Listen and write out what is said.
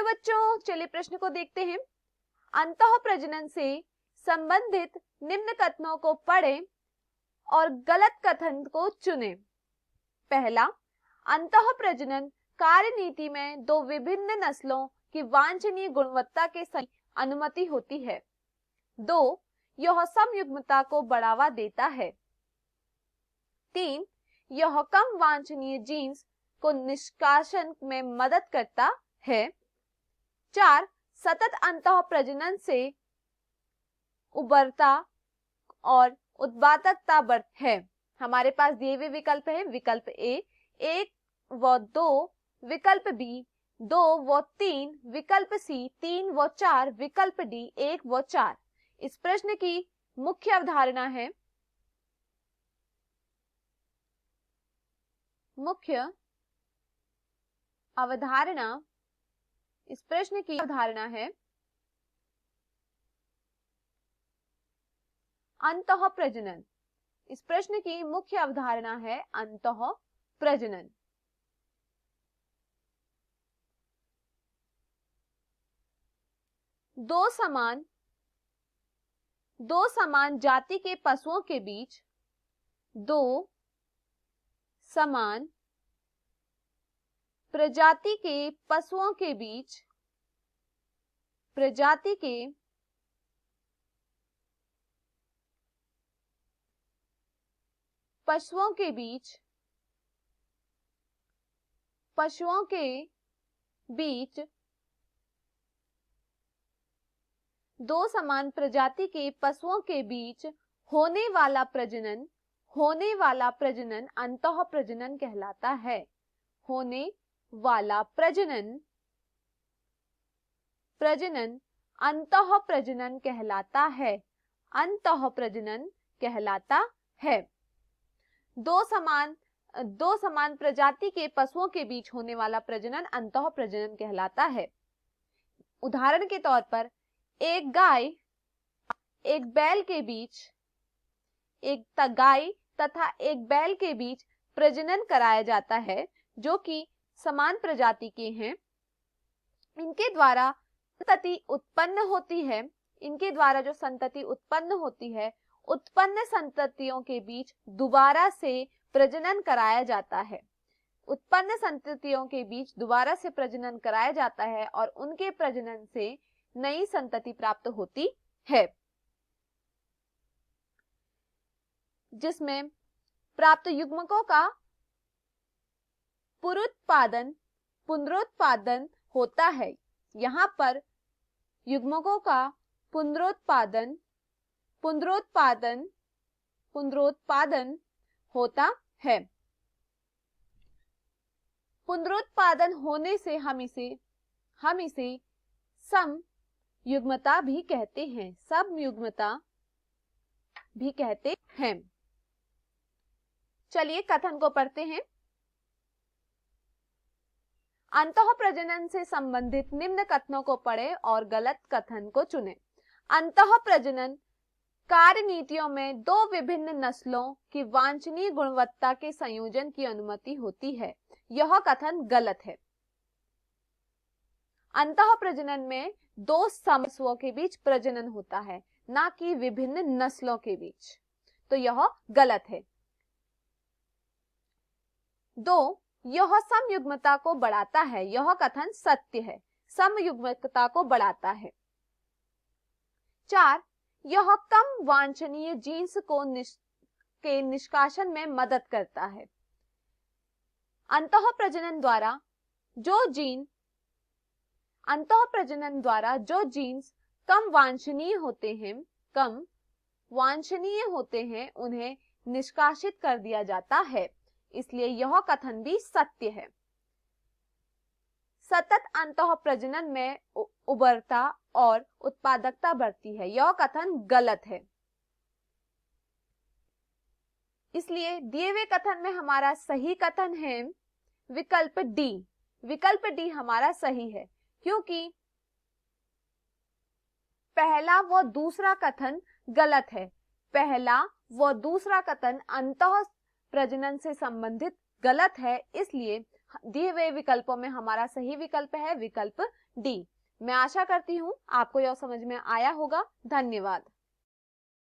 Hello बच्चों, चलिए प्रश्न को देखते हैं। अंतः प्रजनन से संबंधित निम्न कथनों को पढ़ें और गलत कथन को चुनें। पहला, अंतः प्रजनन कार्यनीति में दो विभिन्न नस्लों की वांछनीय गुणवत्ता के संग अनुमति होती है। 2, यह समयुग्मता को बढ़ावा देता है। 3, यह कम वांछनीय जीन्स को निष्कासन में मदद करता है। 4, सतत अंतः प्रजनन से उबरता और उत्पादकता बढ़ती है। हमारे पास दिए हुए विकल्प है। विकल्प ए 1 व 2, विकल्प बी 2 व 3, विकल्प सी 3 व 4, विकल्प डी 1 व 4। इस प्रश्न की मुख्य अवधारणा है इस प्रश्न की अवधारणा है अंतः प्रजनन। इस प्रश्न की मुख्य अवधारणा है अंतः प्रजनन। दो समान जाति के पशुओं के बीच दो समान प्रजाति के पशुओं के बीच दो समान प्रजाति के पशुओं के बीच होने वाला प्रजनन अंतः प्रजनन कहलाता है। होने वाला प्रजनन अंतः प्रजनन कहलाता है। अंतः प्रजनन कहलाता है। दो समान प्रजाति के पशुओं के बीच होने वाला प्रजनन अंतः प्रजनन कहलाता है। उदाहरण के तौर पर एक गाय तथा एक बैल के बीच प्रजनन कराया जाता है जो कि समान प्रजाति के हैं। इनके द्वारा संतति उत्पन्न होती है। उत्पन्न संततियों के बीच दोबारा से प्रजनन कराया जाता है और उनके प्रजनन से नई संतति प्राप्त होती है, जिसमें प्राप्त युग्मकों का पुनरुत्पादन होता है। यहाँ पर युग्मकों का पुनरुत्पादन होता है। पुनरुत्पादन होने से हम इसे समयुग्मता भी कहते हैं। चलिए कथन को पढ़ते हैं। अंतः प्रजनन से संबंधित निम्न कथनों को पढ़ें और गलत कथन को चुनें। अंतः प्रजनन कार्यनीतियों में दो विभिन्न नस्लों की वांछनीय गुणवत्ता के संयोजन की अनुमति होती है। यह कथन गलत है। अंतः प्रजनन में दो समूहों के बीच प्रजनन होता है, ना कि विभिन्न नस्लों के बीच, तो यह गलत है। 2, यह समयुग्मता को बढ़ाता है। यह कथन सत्य है, समयुग्मता को बढ़ाता है। 4, यह कम वांछनीय जीन्स के निष्कासन में मदद करता है। अंतः प्रजनन द्वारा जो जीन्स कम वांछनीय होते हैं उन्हें निष्कासित कर दिया जाता है, इसलिए यह कथन भी सत्य है। सतत अंतः प्रजनन में उबरता और उत्पादकता बढ़ती है। यह कथन गलत है। इसलिए दिए हुए कथन में हमारा सही कथन है विकल्प डी। विकल्प डी हमारा सही है, क्योंकि पहला व दूसरा कथन गलत है। पहला व दूसरा कथन अंतः प्रजनन से संबंधित गलत है, इसलिए दिए हुए विकल्पों में हमारा सही विकल्प है विकल्प डी। मैं आशा करती हूँ आपको यह समझ में आया होगा। धन्यवाद।